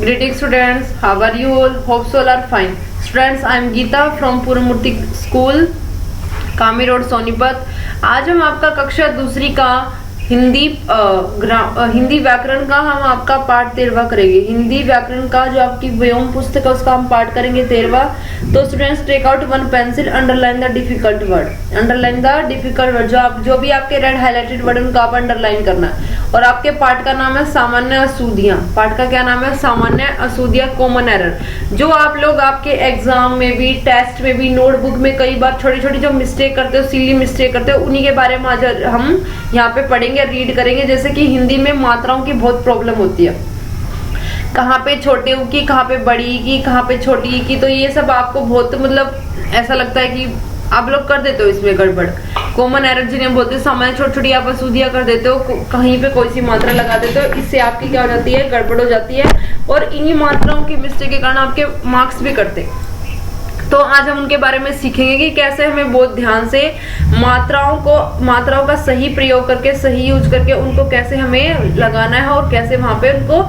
Greetings students, how are you all? Hope so all are fine. Students, I am Geeta from Puramurti School, कामी road Sonipat. आज हम आपका कक्षा दूसरी का हिंदी व्याकरण का हम आपका पाठ 13वां करेंगे। हिंदी व्याकरण का जो आपकी व्योम पुस्तक है उसका हम पाठ करेंगे 13वां। तो students take out one pencil, underline the difficult word. Underline the difficult word, जो भी आपके रेड हाईलाइटेड वर्ड उनको आप अंडरलाइन करना है। और आपके पाठ का नाम है सामान्य अशुद्धियां। पाठ का क्या नाम है? सामान्य अशुद्धियां, कॉमन एरर। जो आप लोग आपके एग्जाम में भी, टेस्ट में भी, नोटबुक में कई बार छोटी छोटी जो मिस्टेक करते हो, सिली मिस्टेक करते हो, उन्हीं के बारे में आज हम यहाँ पे पढ़ेंगे, रीड करेंगे। जैसे कि हिंदी में मात्राओं की बहुत प्रॉब्लम होती है, कहाँ पे छोटे ऊ की, कहाँ पे बड़ी ई की, कहाँ पे छोटी ई की। तो ये सब आपको बहुत ऐसा लगता है कि आप लोग कर देते हो इसमें गड़बड़। कॉमन एरर जिन्हें बोलते हैं, सामान्य छोटी छोटी आप अशुद्धियां कर देते हो, कहीं पे कोई सी मात्रा लगा देते हो, इससे आपकी क्या हो जाती है? गड़बड़ हो जाती है। और इन्हीं मात्राओं की मिस्टेक के कारण आपके मार्क्स भी कटते। तो आज हम उनके बारे में सीखेंगे कि कैसे हमें बहुत ध्यान से मात्राओं का सही प्रयोग करके, सही यूज करके उनको कैसे हमें लगाना है और कैसे वहां पे उनको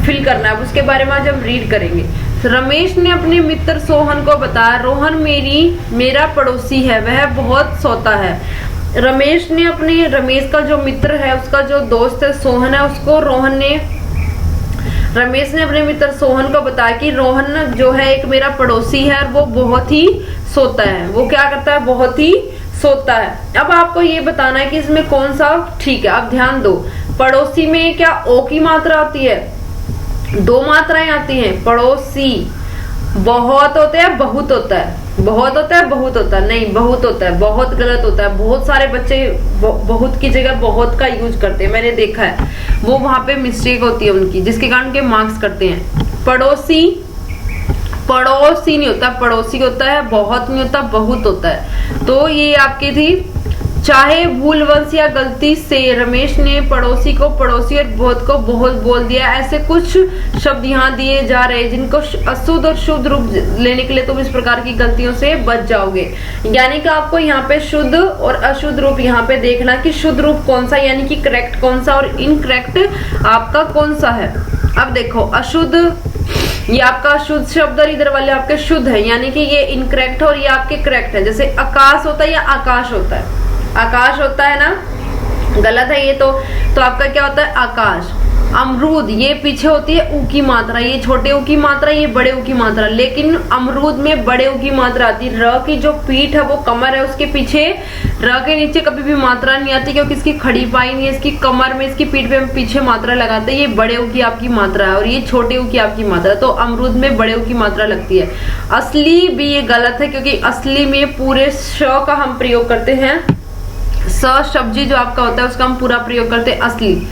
फिल करना है, उसके बारे में आज हम रीड करेंगे। रमेश ने अपने मित्र सोहन को बताया, रोहन मेरा पड़ोसी है, वह बहुत सोता है। रमेश का जो मित्र है, उसका जो दोस्त है सोहन है, रमेश ने अपने मित्र सोहन को बताया कि रोहन जो है एक मेरा पड़ोसी है और वो बहुत ही सोता है। वो क्या करता है? बहुत ही सोता है। अब आपको ये बताना है कि इसमें कौन सा ठीक है। आप ध्यान दो, पड़ोसी में क्या ओ की मात्रा आती है? दो मात्राएं आती हैं। पड़ोसी बहुत होते हैं, बहुत होता है, बहुत होता है, बहुत होता है, नहीं बहुत होता है, बहुत गलत होता है। बहुत सारे बच्चे बहुत की जगह बहुत का यूज करते हैं, मैंने देखा है। वो वहां पे मिस्टेक होती है उनकी, जिसके कारण उनके मार्क्स कटते हैं। पड़ोसी नहीं होता, पड़ोसी होता है, बहुत नहीं होता, बहुत होता है। तो ये आपकी थी। चाहे भूलवश या गलती से रमेश ने पड़ोसी को पड़ोसी और बहुत को बहुत बोल दिया। ऐसे कुछ शब्द यहाँ दिए जा रहे हैं जिनको अशुद्ध और शुद्ध रूप लेने के लिए तुम इस प्रकार की गलतियों से बच जाओगे। यानी कि आपको यहाँ पे शुद्ध और अशुद्ध रूप यहाँ पे देखना कि शुद्ध रूप कौन सा, यानी कि करेक्ट कौन सा, और इनकरेक्ट आपका कौन सा है। अब देखो, अशुद्ध ये आपका शुद्ध शब्द और इधर वाले आपके शुद्ध है, यानी कि ये इनकरेक्ट और ये आपके करेक्ट है। जैसे आकाश होता है या आकाश होता है, आकाश होता है ना, गलत है ये तो आपका क्या होता है? आकाश। अमरूद ये पीछे होती है ऊ की मात्रा, ये छोटे ऊ की मात्रा, ये बड़े ऊ की मात्रा। लेकिन अमरूद में बड़े ऊ की मात्रा आती है। र की जो पीठ है वो कमर है, उसके पीछे र के नीचे कभी भी मात्रा नहीं आती, क्योंकि इसकी खड़ी पाई नहीं है। इसकी कमर में, इसकी पीठ पे हम पीछे मात्रा लगाते हैं। ये बड़े ऊ की आपकी मात्रा है और ये छोटे ऊ की आपकी मात्रा। तो अमरूद में बड़े ऊ की मात्रा लगती है। असली भी ये गलत है, क्योंकि असली में पूरे श का हम प्रयोग करते हैं। स सब्जी जो आपका होता है उसका हम पूरा प्रयोग करते हैं। असली।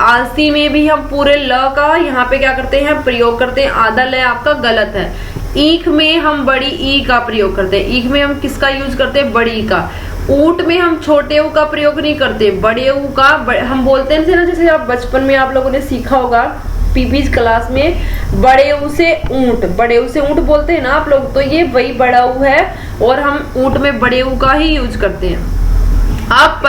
आलसी में भी हम पूरे ल का यहाँ पे क्या करते हैं? प्रयोग करते हैं। आधा ल आपका गलत है। ईख में हम बड़ी ई का प्रयोग करते हैं। ईख में हम किसका यूज करते हैं? बड़ी ई का। ऊंट में हम छोटे ऊ का प्रयोग नहीं करते, बड़े ऊ का हम बोलते हैं ना। जैसे आप बचपन में आप लोगों ने सीखा होगा पीपीज क्लास में, बड़े ऊ से ऊंट, बड़े ऊ से ऊंट बोलते हैं ना आप लोग। तो ये वही बड़ा ऊ है और हम ऊंट में बड़े ऊ का ही यूज करते हैं। अब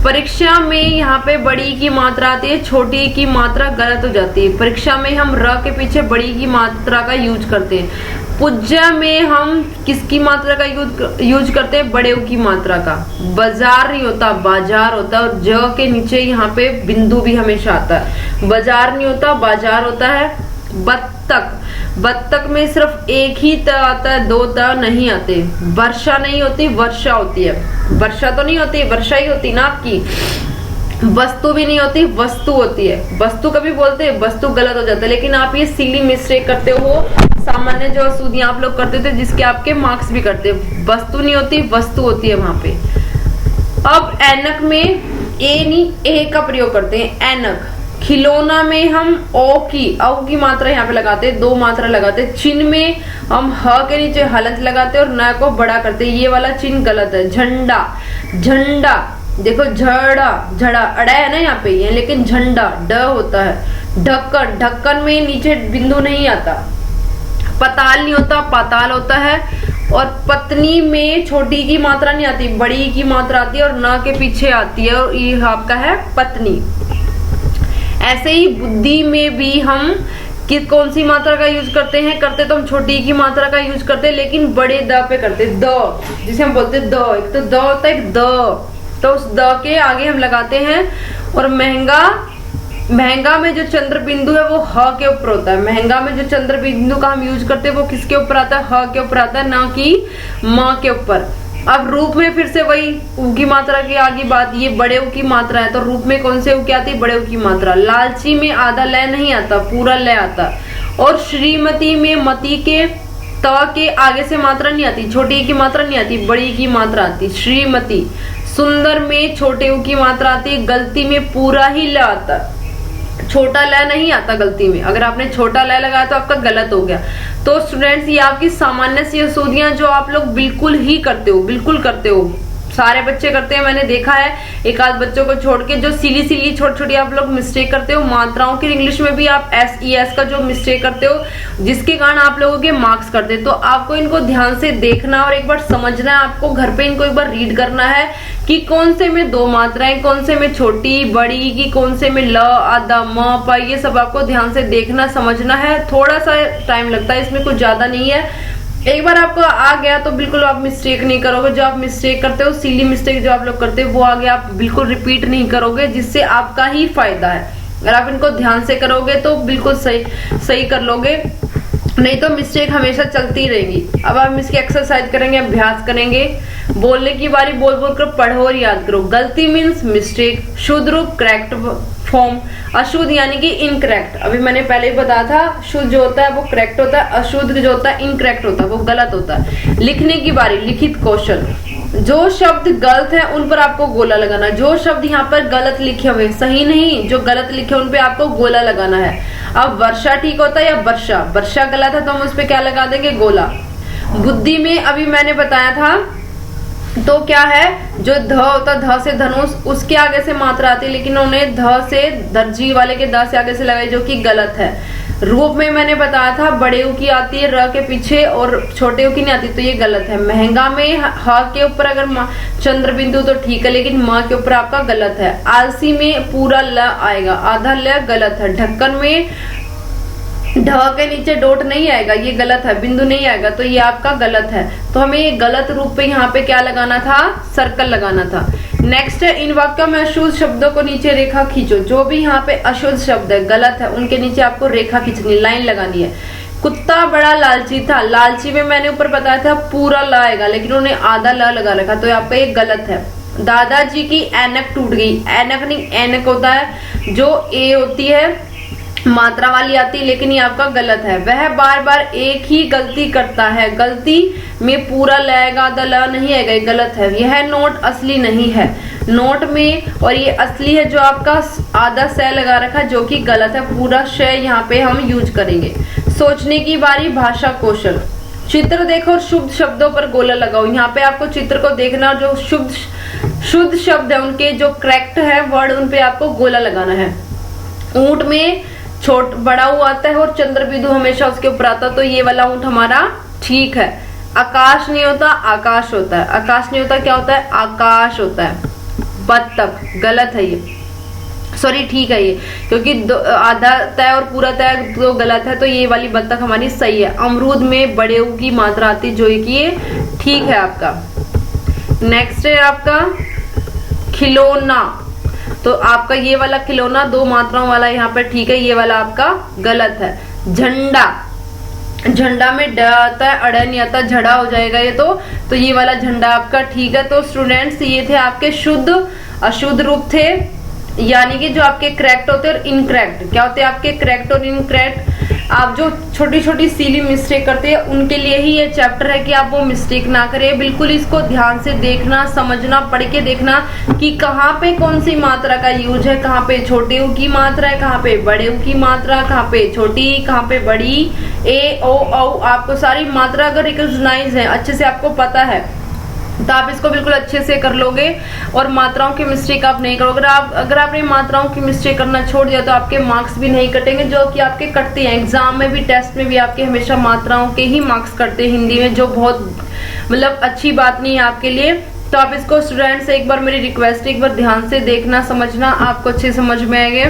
परीक्षा में यहाँ पे बड़ी की मात्रा आती है, छोटी की मात्रा गलत हो जाती है। परीक्षा में हम र के पीछे बड़ी की मात्रा का यूज करते हैं। पूज्य में हम किसकी मात्रा का यूज करते हैं? बड़े की मात्रा का। बाजार नहीं होता, बाजार होता है। और ज के नीचे यहाँ पे बिंदु भी हमेशा आता है। बाजार नहीं होता, बाजार होता है। बत्तख में सिर्फ एक ही त आता है, दो त नहीं आते। वर्षा नहीं होती, वर्षा होती है। वर्षा तो नहीं होती, वर्षा ही होती ना आपकी। वस्तु भी नहीं होती, वस्तु होती है। वस्तु कभी बोलते हैं, वस्तु गलत हो जाता है। लेकिन आप ये सिली मिस्टेक करते हो, सामान्य जो अशुद्धियां आप लोग करते थे जिसके आपके मार्क्स भी करते। वस्तु नहीं होती, वस्तु होती है वहां पे। अब ऐनक में ए का प्रयोग करते हैं, ऐनक। खिलौना में हम ओ की मात्रा यहाँ पे लगाते हैं, दो मात्रा लगाते हैं। चिन्ह में हम ह के नीचे हलंत लगाते हैं और न को बड़ा करते हैं। ये वाला चिन्ह गलत है। झंडा देखो, झड़ा अड़ा है ना यहाँ पे ये, लेकिन झंडा ड होता है। ढक्कन में नीचे बिंदु नहीं आता। पताल नहीं होता, पाताल होता है। और पत्नी में छोटी की मात्रा नहीं आती, बड़ी की मात्रा आती है और न के पीछे आती है, और ये आपका है पत्नी। ऐसे ही बुद्धि में भी हम कि कौन सी मात्रा का यूज करते हैं, करते तो हम छोटी ई की मात्रा का यूज करते हैं, लेकिन बड़े द पे करते हैं, द जिसे हम बोलते हैं द, एक तो द होता है, एक द, तो उस द के आगे हम लगाते हैं। और महंगा में जो चंद्र बिंदु है वो ह के ऊपर होता है। महंगा में जो चंद्र बिंदु का हम यूज करते हैं वो किसके ऊपर आता है, ह के ऊपर आता है, ना कि म के ऊपर। अब रूप में फिर से वही उ की मात्रा की आगे बात, ये बड़े उ की मात्रा है, तो रूप में कौन से उ की आती है, बड़े उ की मात्रा। लालची में आधा लय नहीं आता, पूरा लय आता। और श्रीमती में मती के त के आगे से मात्रा नहीं आती, छोटी ई की मात्रा नहीं आती, बड़ी की मात्रा आती, श्रीमती। सुंदर में छोटे उ की मात्रा आती है, गलती में पूरा ही ल आता, छोटा लय नहीं आता गलती में। अगर आपने छोटा लय लगाया तो आपका गलत हो गया। तो स्टूडेंट्स ये आपकी सामान्य सी अशुद्धियां जो आप लोग बिल्कुल ही करते हो, बिल्कुल करते हो, सारे बच्चे करते हैं, मैंने देखा है, एक आध बच्चों को छोड़ के जो सिली छोटी छोटी आप लोग मिस्टेक करते हो। मात्राओं की इंग्लिश में भी आप SES का जो मिस्टेक करते हो, जिसके कारण आप लोगों के मार्क्स करते हैं। तो आपको इनको ध्यान से देखना और एक बार समझना है, आपको घर पे इनको एक बार रीड करना है कि कौन से में दो मात्राएं, कौन से में छोटी बड़ी, की कौन से में ल आधा म प, ये सब आपको ध्यान से देखना समझना है। थोड़ा सा टाइम लगता है, इसमें कुछ ज्यादा नहीं है। एक बार आपको आ गया तो बिल्कुल आप मिस्टेक नहीं करोगे। जो आप मिस्टेक करते हो, सिली मिस्टेक जो आप लोग करते हो, वो आगे आप बिल्कुल रिपीट नहीं करोगे, जिससे आपका ही फायदा है। अगर आप इनको ध्यान से करोगे तो बिल्कुल सही कर लोगे, नहीं तो मिस्टेक हमेशा चलती रहेगी। अब हम इसकी एक्सरसाइज करेंगे, अभ्यास करेंगे। बोलने की बारी बोल बोल कर पढ़ो और याद करो। गलती मीन्स मिस्टेक, शुद्ध रूप करेक्ट फॉर्म, अशुद्ध यानी कि इनकरेक्ट। अभी मैंने पहले ही बताया था, शुद्ध जो होता है वो करेक्ट होता है, अशुद्ध जो होता है इनकरेक्ट होता है, वो गलत होता है। लिखने की बारी, लिखित कौशल। जो शब्द गलत है उन पर आपको गोला लगाना। जो शब्द यहाँ पर गलत लिखे हुए, सही नहीं, जो गलत लिखे उन पे आपको गोला लगाना है। अब वर्षा ठीक होता है या वर्षा, वर्षा गलत है तो हम उस पे क्या लगा देंगे, गोला। बुद्धि में अभी मैंने बताया था, तो क्या है, जो ध होता है, ध से धनुष, उसके आगे से मात्रा आती है, लेकिन उन्हें ध से दर्जी वाले के द से आगे से लगाई, जो कि गलत है। रूप में मैंने बताया था, बड़े उ की आती है र के पीछे और छोटे उ की नहीं आती, तो ये गलत है। महंगा में ह के ऊपर अगर चंद्र बिंदु तो ठीक है, लेकिन म के ऊपर आपका गलत है। आलसी में पूरा ल आएगा, आधा ल गलत है। ढक्कन में ढ के नीचे डॉट नहीं आएगा, ये गलत है, बिंदु नहीं आएगा, तो ये आपका गलत है। तो हमें ये गलत रूप पे यहाँ पे क्या लगाना था, सर्कल लगाना था। नेक्स्ट है, इन वाक्यों में अशुद्ध शब्दों को नीचे रेखा खींचो। जो भी यहाँ पे अशुद्ध शब्द है, गलत है, उनके नीचे आपको रेखा खींचनी, लाइन लगानी है। कुत्ता बड़ा लालची था, लालची में मैंने ऊपर बताया था पूरा ल आएगा, लेकिन उन्हें आधा ल लगा रखा, तो आपका ये गलत है। दादाजी की ऐनक टूट गई, ऐनक नहीं ऐनक होता है, जो ए होती है मात्रा वाली आती है, लेकिन ये आपका गलत है। वह बार बार एक ही गलती करता है, गलती में पूरा लगेगा, आधा ल नहीं आएगा, ये गलत है। यह नोट असली नहीं है, नोट में और ये असली है, जो आपका आधा स लगा रखा, जो कि गलत है। पूरा श यहाँ पे हम यूज करेंगे। सोचने की बारी, भाषा कौशल। चित्र देखो और शुद्ध शब्दों पर गोला लगाओ। यहाँ पे आपको चित्र को देखना, जो शुद्ध शब्द है उनके जो करेक्ट है वर्ड, उन पे आपको गोला लगाना है। ऊंट में छोट बड़ा ऊ आता है और चंद्र बिंदु हमेशा उसके ऊपर आता है, तो ये वाला ऊंट हमारा ठीक है। आकाश नहीं होता, आकाश होता है। आकाश नहीं होता, क्या होता है, आकाश होता है। बत्तख गलत है ये, सॉरी ठीक है ये, क्योंकि आधा तय और पूरा तय तो गलत है, तो ये वाली बत्तख हमारी सही है। अमरूद में बड़े ऊ की मात्रा आती, जो कि ये ठीक है आपका। नेक्स्ट है आपका खिलौना, तो आपका ये वाला खिलौना दो मात्राओं वाला यहाँ पर ठीक है, ये वाला आपका गलत है। झंडा, झंडा में ड आता है, अड़ नहीं आता, झड़ा हो जाएगा ये, तो ये वाला झंडा आपका ठीक है। तो स्टूडेंट्स ये थे आपके शुद्ध अशुद्ध रूप थे, यानी कि जो आपके करेक्ट होते हैं और इनकरेक्ट। क्या होते हैं आपके करेक्ट और इनकरेक्ट? आप जो छोटी छोटी सीली मिस्टेक करते हैं उनके लिए ही ये चैप्टर है कि आप वो मिस्टेक ना करें। बिल्कुल इसको ध्यान से देखना, समझना, पढ़ के देखना कि कहाँ पे कौन सी मात्रा का यूज है, कहाँ पे छोटे ऊ की मात्रा है, कहाँ पे बड़े ऊ की मात्रा, कहाँ पे छोटी, कहाँ पे बड़ी। ए ओ औ आपको सारी मात्रा अगर रिकॉग्नाइज है, अच्छे से आपको पता है, तो आप इसको बिल्कुल अच्छे से कर लोगे और मात्राओं की मिस्टेक आप नहीं करोगे। अगर आपने मात्राओं की मिस्टेक करना छोड़ दिया तो आपके मार्क्स भी नहीं कटेंगे, जो कि आपके कटते हैं। एग्जाम में भी, टेस्ट में भी आपके हमेशा मात्राओं के ही मार्क्स कटते हैं हिंदी में, जो बहुत मतलब अच्छी बात नहीं है आपके लिए। तो आप इसको स्टूडेंट्स एक बार मेरी रिक्वेस्ट है, एक बार ध्यान से देखना, समझना, आपको अच्छे समझ में आएंगे।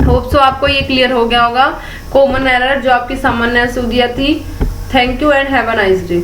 होप सो आपको ये क्लियर हो गया होगा कॉमन एरर जो आपकी सामान्य सूदिया थी। Thank you and have a nice day.